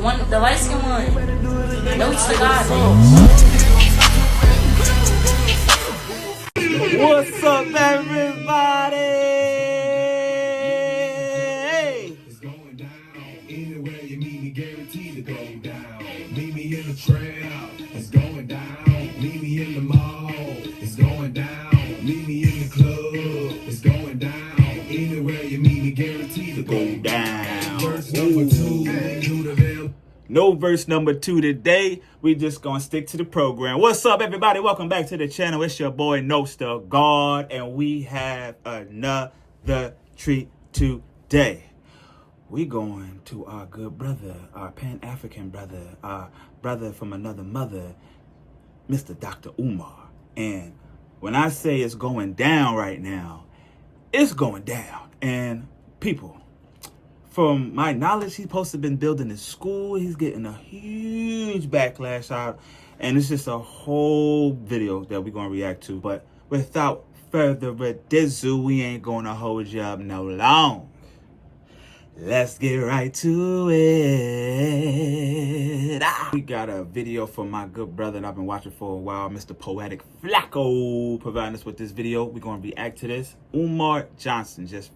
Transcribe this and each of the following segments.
the light skin one. Notes to God. What's up, everybody? It's going down. Anywhere you meet me, guaranteed to go down. Meet me in the trail. It's going down. Meet me in the mall. It's going down. Meet me in the club. It's going down. Anywhere you meet me, guaranteed to go down. Verse number 2. New to them. No verse number 2 today. We just gonna stick to the program. What's up, everybody? Welcome back to the channel. It's your boy Noster God, and we have another treat today. We going to our good brother, our Pan-African brother, our brother from another mother, Mr. Dr. Umar. And when I say it's going down right now, it's going down. And people, from my knowledge, he's supposed to have been building his school. He's getting a huge backlash out. And it's just a whole video that we're going to react to. But without further ado, we ain't going to hold you up no long. Let's get right to it. We got a video from my good brother that I've been watching for a while, Mr. Poetic Flacco, providing us with this video. We're going to react to this. Umar Johnson just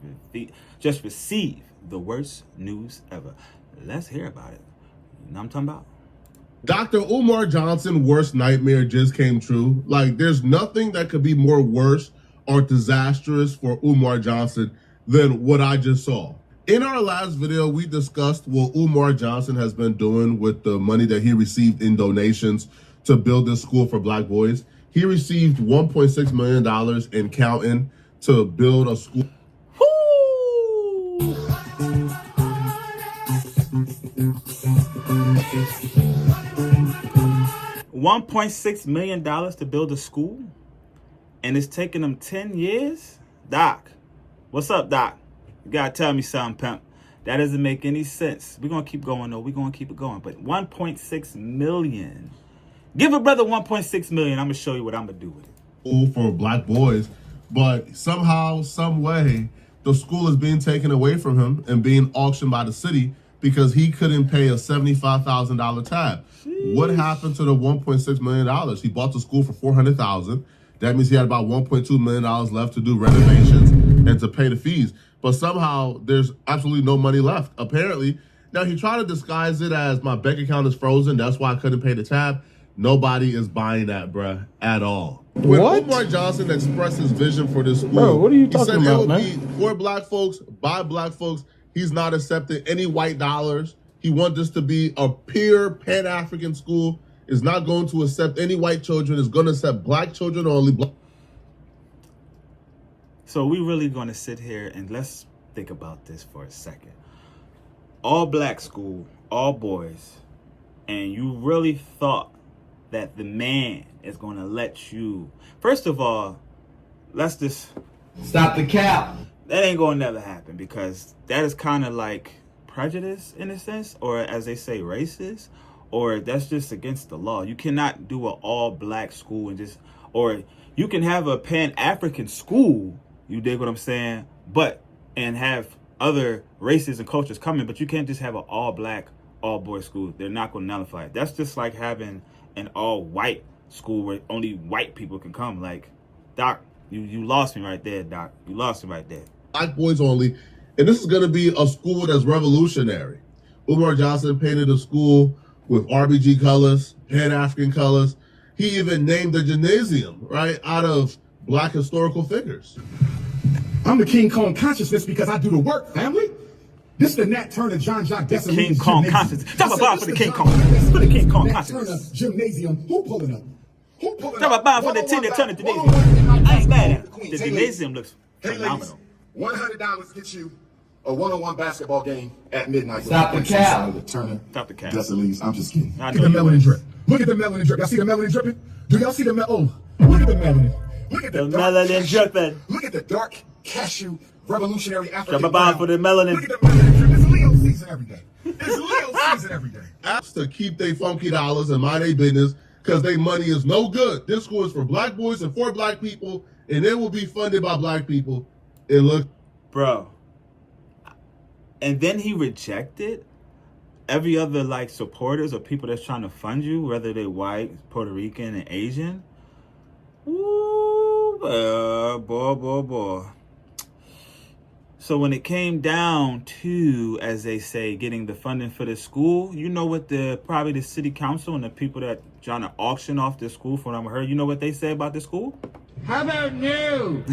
received the worst news ever. Let's hear about it. You know what I'm talking about? Dr. Umar Johnson's worst nightmare just came true. Like, there's nothing that could be more worse or disastrous for Umar Johnson than what I just saw. In our last video, we discussed what Umar Johnson has been doing with the money that he received in donations to build this school for black boys. He received $1.6 million in counting to build a school. $1.6 million to build a school, and it's taking them 10 years? Doc, what's up, Doc? You gotta tell me something, pimp. That doesn't make any sense. We're gonna keep going, though. We're gonna keep it going. But 1.6 million. Give a brother 1.6 million. I'm gonna show you what I'm gonna do with it. School for black boys, but somehow, some way, the school is being taken away from him and being auctioned by the city because he couldn't pay a $75,000 tab. Jeez. What happened to the $1.6 million? He bought the school for $400,000. That means he had about $1.2 million left to do renovations and to pay the fees. But somehow there's absolutely no money left, apparently. Now, he tried to disguise it as my bank account is frozen. That's why I couldn't pay the tab. Nobody is buying that, bruh, at all. When Umar Johnson expressed his vision for this school, bro, what are you talking about, man? He said it would be for black folks, by black folks. He's not accepting any white dollars. He wants this to be a pure Pan-African school. Is not going to accept any white children. Is going to accept black children only. So we really going to sit here and let's think about this for a second. All black school, all boys, and you really thought that the man is going to let you... First of all, let's just... Stop the cap. That ain't going to never happen, because that is kind of like prejudice in a sense, or as they say, racist, or that's just against the law. You cannot do an all-black school and just... Or you can have a Pan-African school, you dig what I'm saying, and have other races and cultures coming, but you can't just have an all-black, all-boy school. They're not going to nullify it. That's just like having an all-white school where only white people can come. Like, Doc, you lost me right there, Doc. You lost me right there. Black boys only. And this is going to be a school that's revolutionary. Umar Johnson painted a school with RBG colors, Pan-African colors. He even named the gymnasium, right, out of black historical figures. I'm the King Kong consciousness because I do the work, family. This is the Nat Turner, John Jacques Dessalines King Kong consciousness. Drop a bomb for the King Kong. For the King Kong consciousness. Gymnasium. Who pulling up? Who pulling Drop up? a bomb for the Tina Turner gymnasium. I ain't mad at it. The gymnasium looks phenomenal. $100 gets you a one-on-one basketball game at midnight. Stop the cap. Turner. Stop the cap. Dessalines. I'm just kidding. I Look at the melanin drip. Look at the melanin drip. Y'all see the melanin dripping? Do y'all see the melanin? Oh, look at the melanin. Look at the melanin dripping. Look at the dark cashew revolutionary African. Drop a bomb for the melanin. Look at the melanin drip. It's Leo season every day. It's Leo season every day. Apps to keep their funky dollars and mind their business because their money is no good. This school is for black boys and for black people, and it will be funded by black people. It look, bro. And then he rejected. every other like supporters or people that's trying to fund you, whether they're white, Puerto Rican, and Asian. Ooh, boy. So when it came down to, as they say, getting the funding for the school, you know what probably the city council and the people that trying to auction off the school, from what I heard, you know what they say about the school? How about new?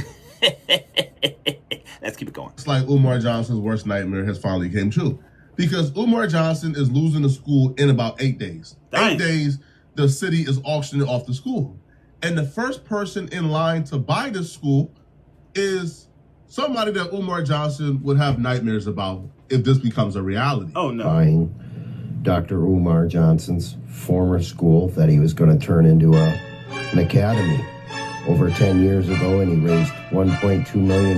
Let's keep it going. It's like Umar Johnson's worst nightmare has finally came true. Because Umar Johnson is losing the school in about 8 days. Dang. 8 days, the city is auctioning off the school. And the first person in line to buy this school is somebody that Umar Johnson would have nightmares about if this becomes a reality. Oh, no. Buying Dr. Umar Johnson's former school that he was going to turn into an academy. Over 10 years ago, and he raised $1.2 million.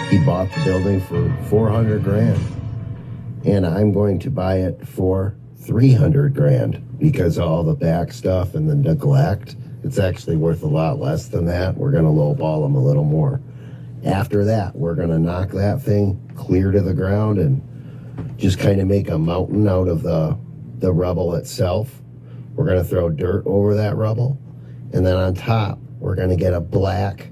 He bought the building for $400,000. And I'm going to buy it for $300,000 because of all the back stuff and the neglect. It's actually worth a lot less than that. We're going to lowball him a little more. After that, we're going to knock that thing clear to the ground and just kind of make a mountain out of the rubble itself. We're going to throw dirt over that rubble. And then on top, we're going to get a black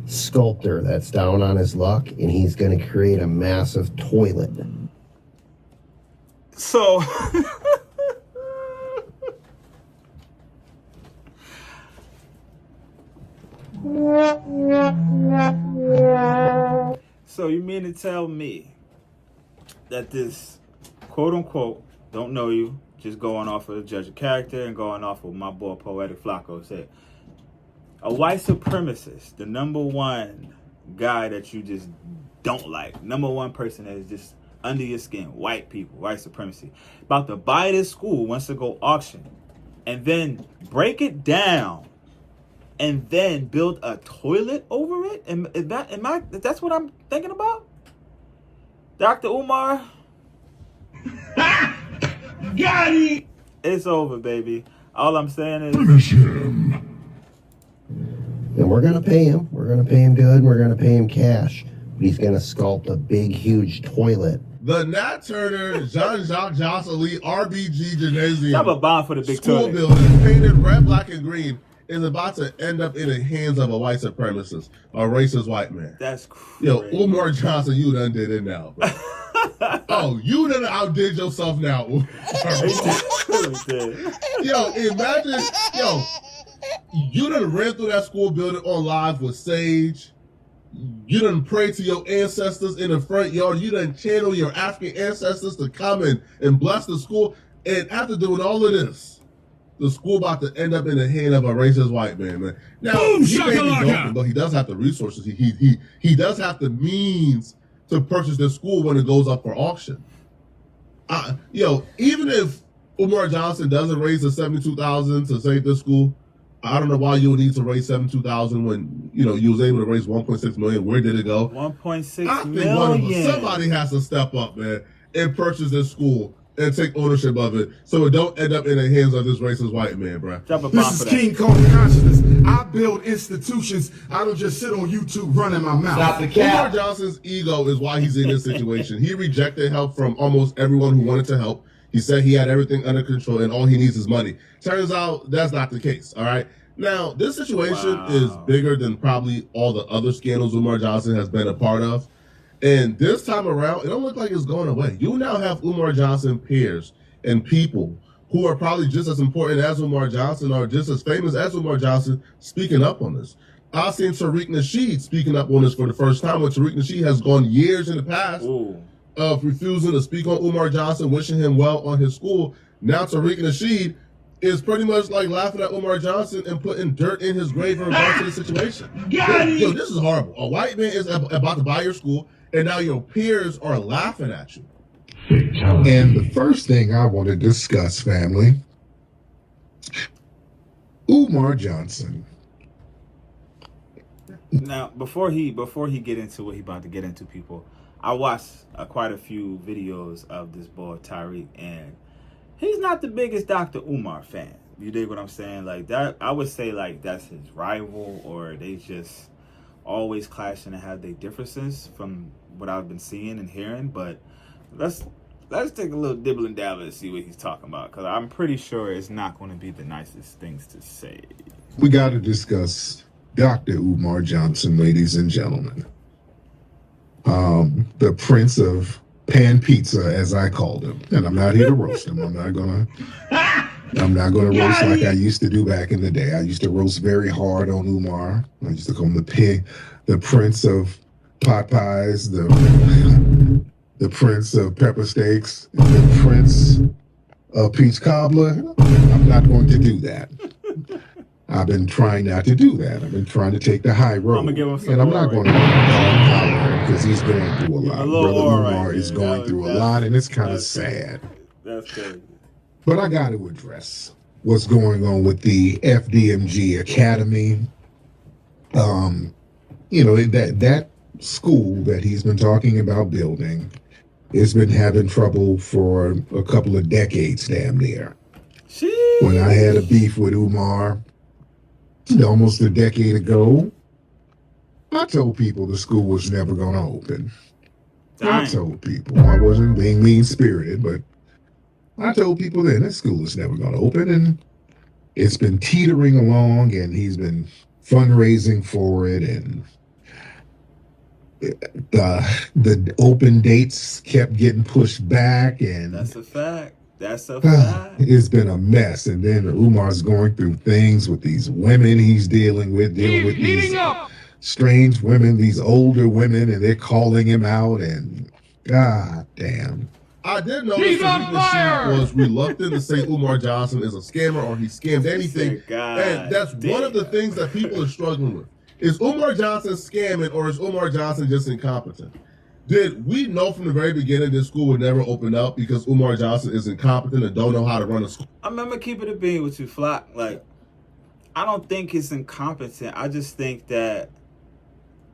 sculptor that's down on his luck, and he's going to create a massive toilet. So, so you mean to tell me that this quote unquote don't know you, just going off of judge of character and going off of my boy Poetic Flacco said, a white supremacist, the number one guy that you just don't like, number one person that is just under your skin, white people, white supremacy, about to buy this school, wants to go auction, and then break it down, and then build a toilet over it? That's what I'm thinking about? Dr. Umar? Got it! It's over, baby. All I'm saying is... Finish him. And we're going to pay him. We're going to pay him good, and we're going to pay him cash. But he's going to sculpt a big, huge toilet. The Nat Turner, Jean-Jacques Josselin, RBG Gymnasium Have a bond for the big school toilet. building painted red, black, and green is about to end up in the hands of a white supremacist, a racist white man. That's crazy. Yo, Umar Johnson, you done did it now, bro. Oh, you done outdid yourself now. Yo, imagine, you done ran through that school building on live with Sage. You done pray to your ancestors in the front yard. You done channel your African ancestors to come and bless the school. And after doing all of this, the school about to end up in the hand of a racist white man. Now, Boom, he may be shakalaka. joking, but he does have the resources. He does have the means to purchase this school when it goes up for auction. Even if Umar Johnson doesn't raise the $72,000 to save this school, I don't know why you would need to raise $72,000 when you was able to raise $1.6 million. Where did it go? 1.6 million. Somebody has to step up, man, and purchase this school and take ownership of it, so it don't end up in the hands of this racist white man, bro. Drop a bomb This for is that. King Kong Consciousness. I build institutions. I don't just sit on YouTube running my mouth. Stop the Umar cap. Johnson's ego is why he's in this situation. He rejected help from almost everyone who wanted to help. He said he had everything under control and all he needs is money. Turns out that's not the case, all right? Now, this situation is bigger than probably all the other scandals Umar Johnson has been a part of. And this time around, it don't look like it's going away. You now have Umar Johnson peers and people who are probably just as important as Umar Johnson or just as famous as Umar Johnson speaking up on this. I've seen Tariq Nasheed speaking up on this for the first time, when Tariq Nasheed has gone years in the past of refusing to speak on Umar Johnson, wishing him well on his school. Now Tariq Nasheed is pretty much like laughing at Umar Johnson and putting dirt in his grave in regards to the situation. Yo, this is horrible. A white man is about to buy your school, and now your peers are laughing at you. And the first thing I want to discuss, family, Umar Johnson. Now, before he get into what he about to get into, people, I watched quite a few videos of this boy Tyreek, and he's not the biggest Dr. Umar fan. You dig what I'm saying? Like that, I would say like that's his rival, or they just always clashing and have their differences from what I've been seeing and hearing. But let's let's take a little dibble and dabble and see what he's talking about, because I'm pretty sure it's not going to be the nicest things to say. We got to discuss Dr. Umar Johnson, ladies and gentlemen. The Prince of Pan Pizza, as I called him. And I'm not here to roast him. I'm not gonna roast like I used to do back in the day. I used to roast very hard on Umar. I used to call him the Prince of Pot Pies, the Prince of Pepper Steaks, the Prince of Peach Cobbler. I'm not going to do that. I've been trying not to do that. I've been trying to take the high road. I'm gonna give him some and I'm more not going to because he's going through a lot. Brother Umar is going through a lot, and it's kind of sad. That's good. But I got to address what's going on with the FDMG Academy. That school that he's been talking about building has been having trouble for a couple of decades, damn near. When I had a beef with Umar almost a decade ago, I told people the school was never going to open. I told people. I wasn't being mean-spirited, but I told people then that school is never going to open, and it's been teetering along, and he's been fundraising for it, and the open dates kept getting pushed back, and that's a fact. That's a fact. It's been a mess. And then Umar's going through things with these women he's dealing with these strange women, these older women, and they're calling him out, and god damn. I did notice that he was reluctant to say Umar Johnson is a scammer or he scammed anything. And that's one of the things that people are struggling with. Is Umar Johnson scamming or is Umar Johnson just incompetent? Did we know from the very beginning this school would never open up because Umar Johnson is incompetent and don't know how to run a school? I remember keeping it being with you, Flock. Like, I don't think it's incompetent. I just think that,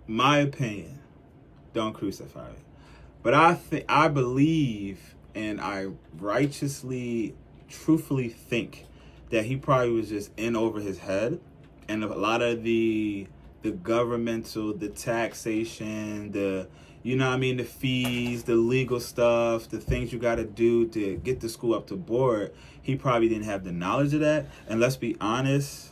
my opinion, don't crucify me, but I believe and I righteously, truthfully think that he probably was just in over his head, and a lot of the governmental, the taxation, the fees, the legal stuff, the things you got to do to get the school up to board, he probably didn't have the knowledge of that. And let's be honest,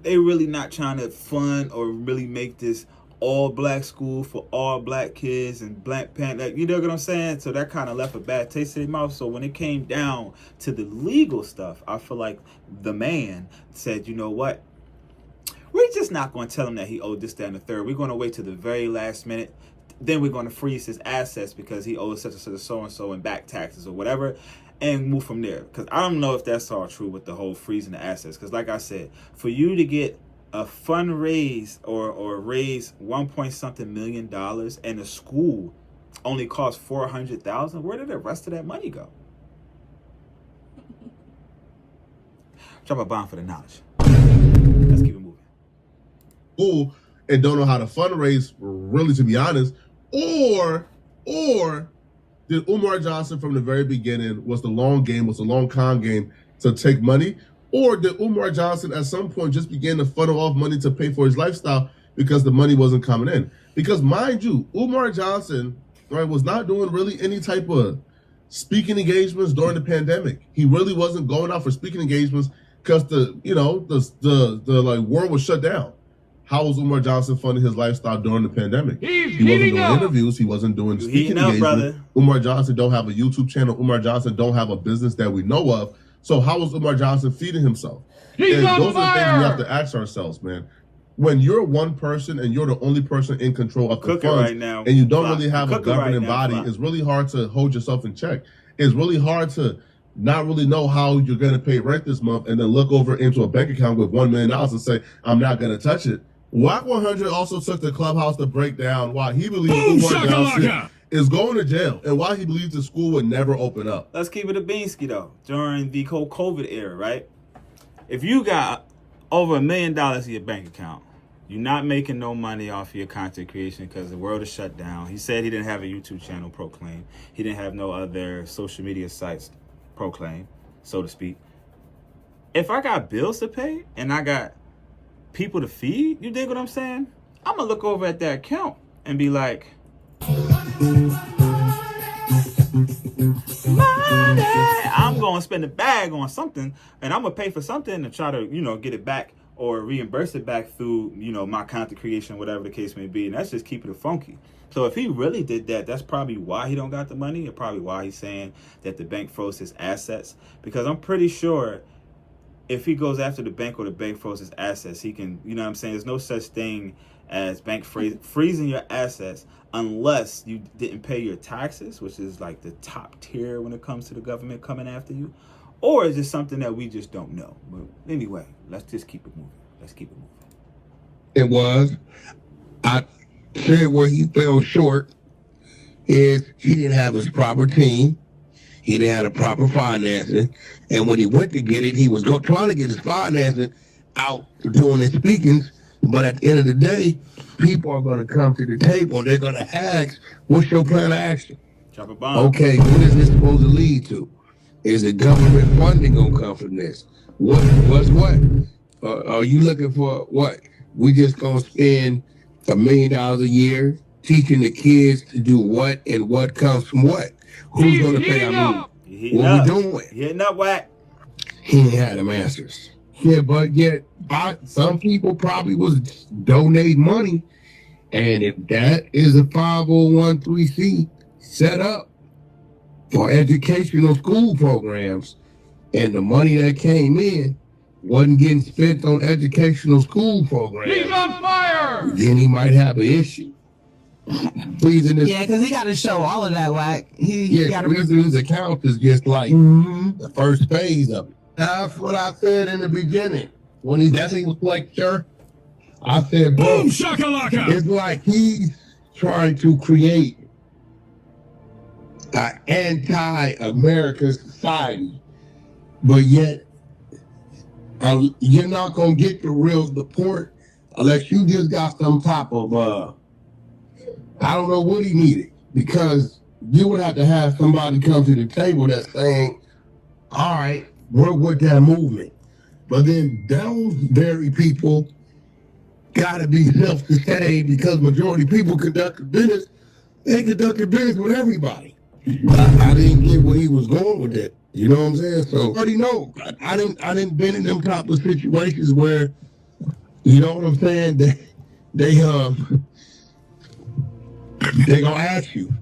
they really not trying to fund or really make this all black school for all black kids and black parents. Like, you know what I'm saying? So that kind of left a bad taste in their mouth. So when it came down to the legal stuff, I feel like the man said, you know what? We're just not going to tell him that he owed this, that, and the third. We're going to wait to the very last minute. Then we're going to freeze his assets because he owes such and such so-and-so in back taxes or whatever, and move from there. Because I don't know if that's all true with the whole freezing the assets. Because like I said, for you to get a fundraise or raise $1.something million and the school only cost $400,000, where did the rest of that money go? Drop a bomb for the knowledge. Let's keep it moving. School and don't know how to fundraise, really, to be honest, or did Umar Johnson from the very beginning was the long con game to take money, or did Umar Johnson at some point just begin to funnel off money to pay for his lifestyle because the money wasn't coming in? Because mind you, Umar Johnson, right, was not doing really any type of speaking engagements during the pandemic. He really wasn't going out for speaking engagements because the world was shut down. How was Umar Johnson funding his lifestyle during the pandemic? He wasn't doing interviews. He wasn't doing speaking engagements. Umar Johnson don't have a YouTube channel. Umar Johnson don't have a business that we know of. So how was Umar Johnson feeding himself? And those are the things we have to ask ourselves, man. When you're one person and you're the only person in control of the funds, right now, and you don't really have a governing body, it's really hard to hold yourself in check. It's really hard to not really know how you're going to pay rent this month and then look over into a bank account with $1 million and say, I'm not going to touch it. WAC 100 also took the clubhouse to break down why he believes Umar Johnson is going to jail and why he believes the school would never open up. Let's keep it a beansky, though. During the whole COVID era, right? If you got over $1 million in your bank account, you're not making no money off of your content creation because the world is shut down. He said he didn't have a YouTube channel proclaimed. He didn't have no other social media sites proclaimed, so to speak. If I got bills to pay and I got people to feed, you dig what I'm saying? I'm gonna look over at that account and be like, money. I'm gonna spend a bag on something, and I'm gonna pay for something and try to, get it back or reimburse it back through, my content creation, whatever the case may be. And that's just keeping it funky. So if he really did that, that's probably why he don't got the money, and probably why he's saying that the bank froze his assets. Because I'm pretty sure if he goes after the bank or the bank froze his assets, he can, there's no such thing as bank freezing your assets unless you didn't pay your taxes, which is like the top tier when it comes to the government coming after you, or is it something that we just don't know? But anyway, let's just keep it moving. It was. I said where he fell short is he didn't have his proper team. He didn't have the proper financing. And when he went to get it, he was trying to get his financing out doing his speakings. But at the end of the day, people are going to come to the table and they're going to ask, what's your plan of action? Drop a bomb. Okay, what is this supposed to lead to? Is the government funding going to come from this? What's what? Are you looking for what? We just going to spend $1 million a year teaching the kids to do what and what comes from what? Who's going to pay? What we doing? Hitting up, whack. He ain't had them answers. Yeah, but yet some people probably was donating money, and if that is a 501(c) set up for educational school programs, and the money that came in wasn't getting spent on educational school programs, he's on fire. Then he might have an issue. Yeah, because he got to show all of that whack. He got to his account is just like the first phase of it. That's what I said in the beginning. When he was lecture, I said, bro, boom, shakalaka. It's like he's trying to create an anti-American society, but yet you're not going to get the real support unless you just got some type of, I don't know what he needed, because you would have to have somebody come to the table that's saying, all right, work with that movement. But then those very people got to be self-sustained, because majority of people conduct business. They conducted business with everybody. I didn't get where he was going with that. You know what I'm saying? So I already know. I didn't been in them type of situations where, you know what I'm saying? They gonna ask you,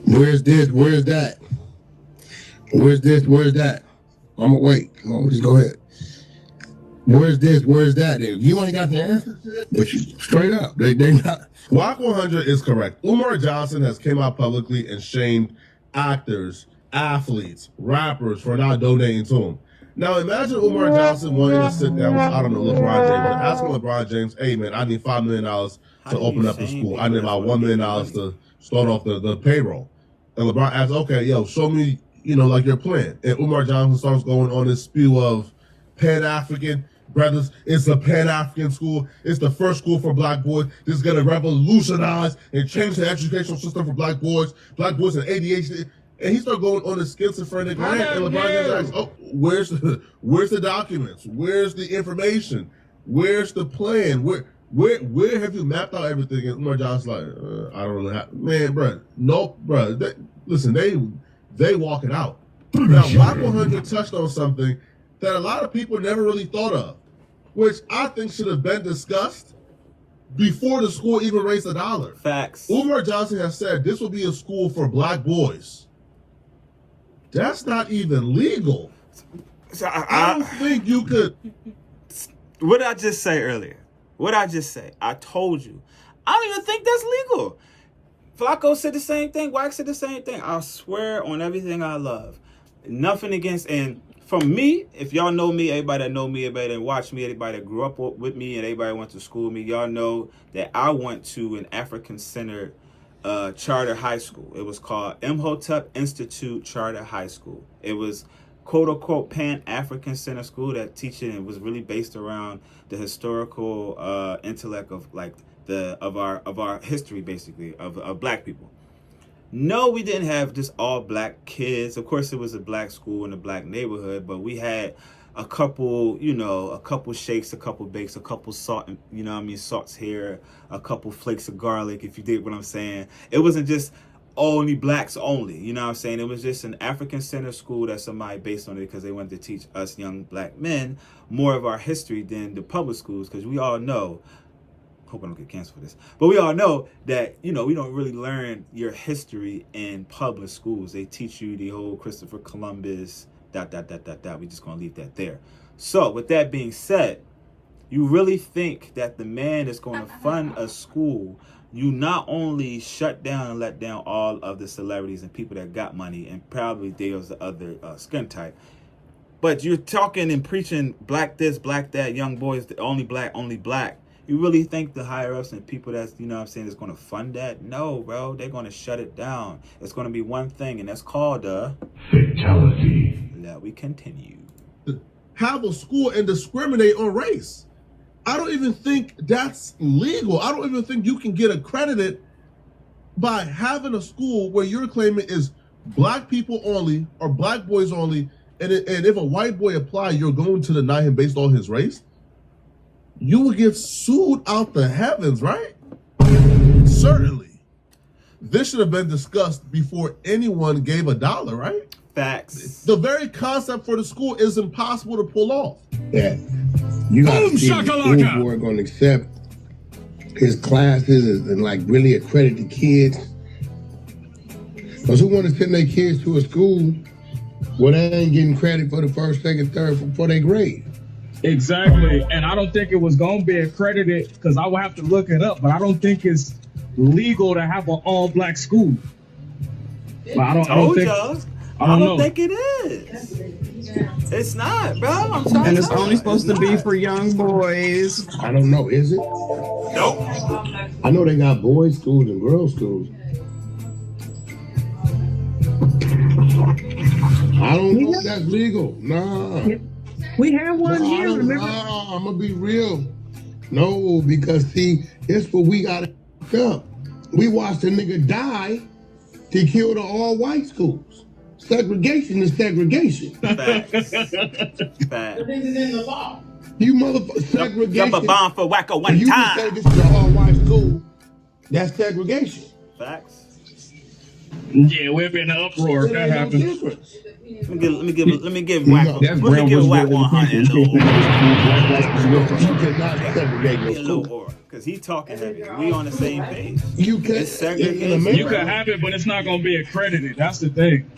where's this? Where's that? Where's this? Where's that? I'm gonna wait. Just go ahead. Where's this? Where's that? If you ain't got the answer, but you straight up, they not. Wack 100 is correct. Umar Johnson has came out publicly and shamed actors, athletes, rappers for not donating to him. Now imagine Umar Johnson wanting to sit down with, I don't know, LeBron James, and asking LeBron James, hey man, I need $5 million to open up the school. I need about $1 million to start off the payroll. And LeBron asks, okay, yo, show me, like your plan. And Umar Johnson starts going on this spew of Pan-African brothers. It's a Pan-African school. It's the first school for black boys. This is going to revolutionize and change the educational system for black boys and ADHD. And he started going on the schizophrenic rant, and LeBron James asks, oh, where's the documents? Where's the information? Where's the plan? Where have you mapped out everything? And Umar Johnson's like, I don't really have, man, bro. No, bro. Listen, they walk it out. Now, Wack 100 touched on something that a lot of people never really thought of, which I think should have been discussed before the school even raised $1. Facts. Umar Johnson has said this will be a school for black boys. That's not even legal. So I don't think you could. What did I just say earlier? I told you. I don't even think that's legal. Flacco said the same thing. Wax said the same thing. I swear on everything I love. Nothing against, and from me, if y'all know me, everybody that know me, everybody that watch me, everybody that grew up with me, and everybody that went to school with me, y'all know that I went to an African-centered charter high school. It was called Imhotep Institute Charter High School. It was quote-unquote Pan-African Center school that teaching it was really based around the historical intellect of our history, basically, of black people. No, we didn't have just all black kids. Of course, it was a black school in a black neighborhood, but we had a couple shakes, a couple bakes, a couple salt, salts here, a couple flakes of garlic, if you dig what I'm saying. It wasn't just only blacks only. You know what I'm saying? It was just an African-centered school that somebody based on it because they wanted to teach us young black men more of our history than the public schools, because we all know, hope I don't get canceled for this, but we all know that, you know, we don't really learn your history in public schools. They teach you the whole Christopher Columbus, ... We just gonna leave that there. So with that being said, you really think that the man is going to fund a school? You not only shut down and let down all of the celebrities and people that got money, and probably there's the other skin type, but you're talking and preaching black this, black that, young boys, only black, only black. You really think the higher ups and people that's, you know what I'm saying, is going to fund that? No, bro. They're going to shut it down. It's going to be one thing, and that's called a fatality. Let we continue. Have a school and discriminate on race. I don't even think that's legal. I don't even think you can get accredited by having a school where you're claiming is black people only or black boys only, and if a white boy apply, you're going to deny him based on his race. You would get sued out the heavens, right? Certainly. This should have been discussed before anyone gave a dollar, right? Facts. The very concept for the school is impossible to pull off. That you got to see the school board going to accept his classes and like really accredit the kids. Because who want to send their kids to a school where they ain't getting credit for the first, second, third for their grade? Exactly. And I don't think it was going to be accredited, because I will have to look it up, but I don't think it's legal to have an all-black school. But I don't think it is. It's not, bro. I'm sorry. And it's only supposed to be for young boys. I don't know. Is it? Nope. I know they got boys' schools and girls' schools. I don't know if that's legal. Nah. We have one here, remember? I'm going to be real. No, because see, it's what we got to up. We watched a nigga die to kill the all-white schools. Segregation is segregation. Facts. But this is in the law. You motherfucker, segregation. Drop a bomb for wacko one you time. You can say this is an all-white school. That's segregation. Facts. Yeah, we'll be in an uproar if that happens. Let me give Whack. Let me give Whack 100. You cannot segregate your school. Because he talking heavy. We on the same page. You can You can have it, but it's not going to be accredited. That's the thing.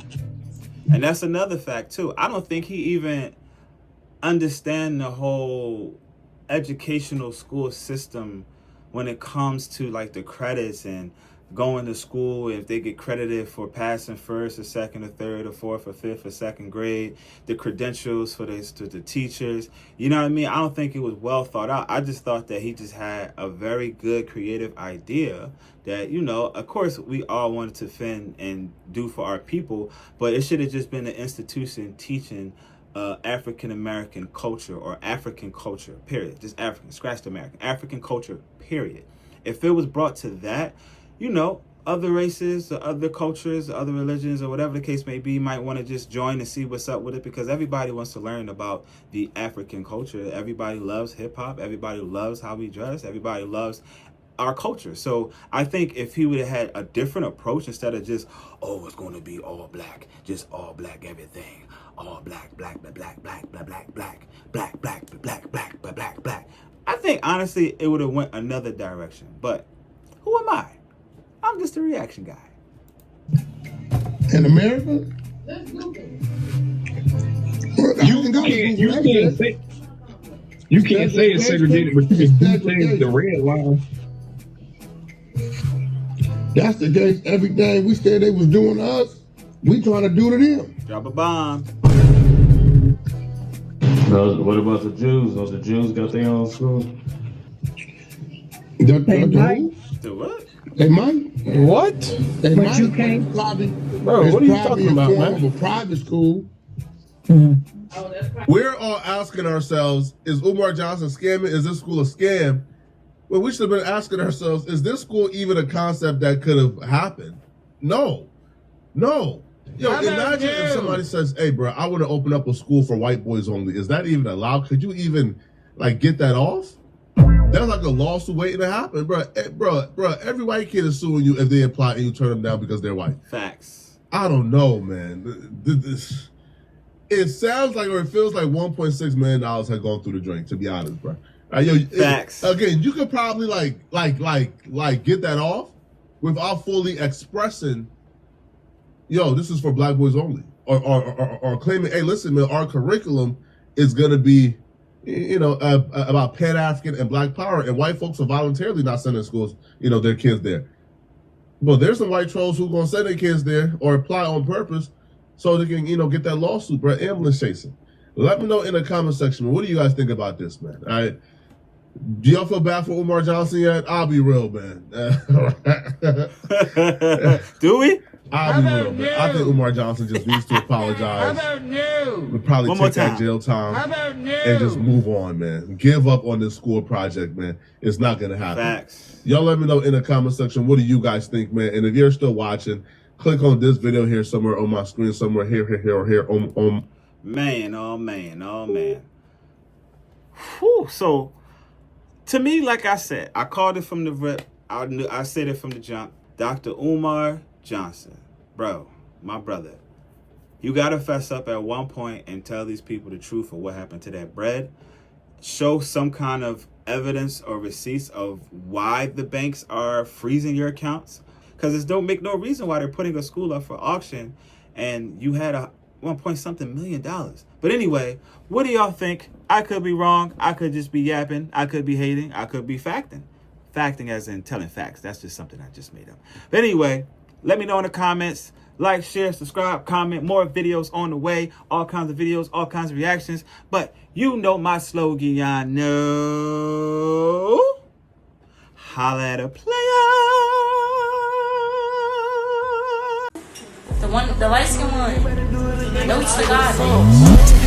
And that's another fact too. I don't think he even understand the whole educational school system when it comes to like the credits and going to school, if they get credited for passing first or second or third or fourth or fifth or second grade, the credentials for the teachers, you know what I mean? I don't think it was well thought out. I just thought that he just had a very good creative idea that, you know, of course we all wanted to defend and do for our people, but it should have just been an institution teaching African-American culture or African culture, period. Just African, scratch the American, African culture, period. If it was brought to that, you know, other races, or other cultures, or other religions, or whatever the case may be, might want to just join and see what's up with it, because everybody wants to learn about the African culture. Everybody loves hip-hop. Everybody loves how we dress. Everybody loves our culture. So I think if he would have had a different approach instead of just, oh, it's going to be all black, just all black everything, all black, black, black, black, black, black, black, black, black, black, black, black, black, black. I think honestly it would have went another direction. But who am I? I'm just a reaction guy. In America? You can't say it's segregated, but you can say the red line. That's the case. Everything we said they was doing to us, we trying to do to them. Drop a bomb. No, what about the Jews? No, the Jews got their own school. They might. The what? They might. What? They But might. you can't. Bro, what are you talking about, man? A private school. We're all asking ourselves, is Umar Johnson scamming? Is this school a scam? Well, we should have been asking ourselves, is this school even a concept that could have happened? No. Yo, imagine if somebody says, hey, bro, I want to open up a school for white boys only. Is that even allowed? Could you even, like, get that off? That's like a lawsuit waiting to happen, bro. Bro, every white kid is suing you if they apply and you turn them down because they're white. Facts. I don't know, man. It sounds like, or it feels like $1.6 million had gone through the drain, to be honest, bro. Facts. Again, you could probably like get that off without fully expressing, yo, this is for black boys only, or claiming, hey, listen, man, our curriculum is gonna be, about Pan-African and Black power, and white folks are voluntarily not sending schools, their kids there. But there's some white trolls who are gonna send their kids there or apply on purpose so they can, get that lawsuit, bro. Ambulance chasing. Let me know in the comment section. What do you guys think about this, man? All right. Do y'all feel bad for Umar Johnson yet? I'll be real, man. Do we? I'll be real, man. I think Umar Johnson just needs to apologize. How about no? We'll probably One more take that time. jail time How about no? and just move on, man. Give up on this school project, man. It's not gonna happen. Facts. Y'all let me know in the comment section, what do you guys think, man? And if you're still watching, click on this video here somewhere on my screen, somewhere here, or here. Man, oh man, oh man. Whew. So, to me, like I said, I called it from the rip. I said it from the jump. Dr. Umar Johnson, bro, my brother, you gotta fess up at one point and tell these people the truth of what happened to that bread. Show some kind of evidence or receipts of why the banks are freezing your accounts, because it don't make no reason why they're putting a school up for auction and you had a $1 million. But anyway, what do y'all think? I could be wrong. I could just be yapping. I could be hating. I could be facting. Facting as in telling facts. That's just something I just made up. But anyway, let me know in the comments. Like, share, subscribe, comment. More videos on the way. All kinds of videos, all kinds of reactions. But you know my slogan, y'all know. Holla at a player. The light skin one. Notes to God.